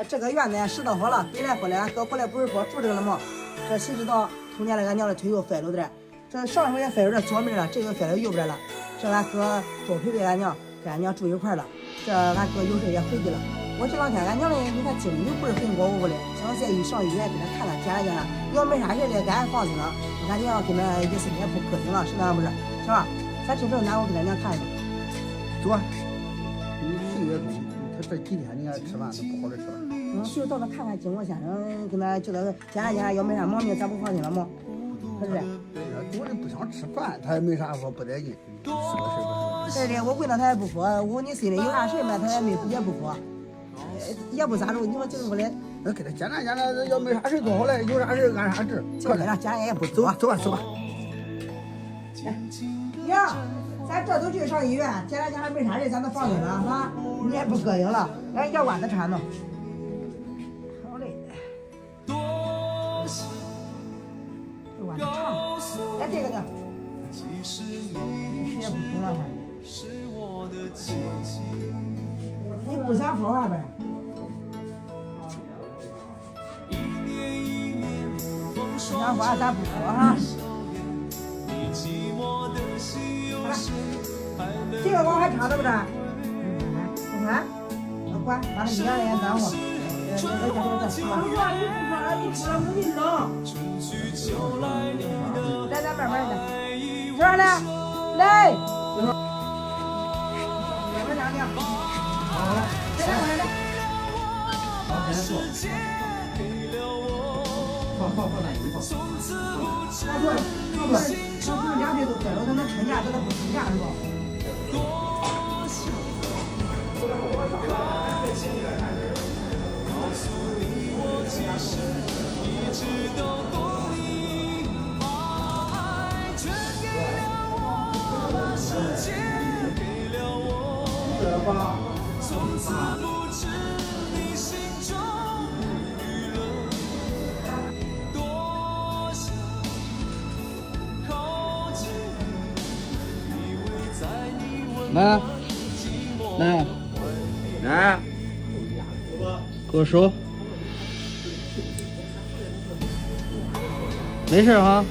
这个院子拾到好了，本来后来俺哥回来不是说住这个了吗？这谁知道头年来俺娘的腿又废了的，这上回也废了这左面了，这个废了右边了。这俺哥多陪陪俺娘，跟俺娘住一块了。这俺哥有事也回去了。我这两天俺娘的你看精力不是很过我的，想再一上医院给他看看检查检查，要没啥事的给俺放心了。俺娘跟他一次也不客气了，是那不是？是吧？咱这正拿我给咱娘看一个。走，你这个他这几天你看吃饭都不好好吃饭。就到那看看经过先生，跟他叫他检查检查，要没啥毛病，咱不放心了吗？是不是？我这不想吃饭，他也没啥说不得劲，是个事不是？是的，我问了他也不说，我问你心里有啥事没，他也不说，也不咋着。你说这么的，那给他检查检查，要没啥事做好了，有啥事按啥治。这个检查也不走吧走吧走吧。娘，咱这都去上医院检查检查，没啥事，咱都放心了啊。你也不膈应了，俺要碗子馋呢。好嘞。这碗子馋。来这个呢。谁也不行了还。你不想喝啥呗？不想喝咱不喝哈。这个碗还差着不着？你看，管把那一样也耽误。你不喝，你出来我给你弄。来，咱慢慢的。这儿呢，来。我两两。好了，来来来来。好，现在坐。放那一放。我说2岁都快了，他能撑架，他不撑架是吧？来，来，来，给我手，没事哈。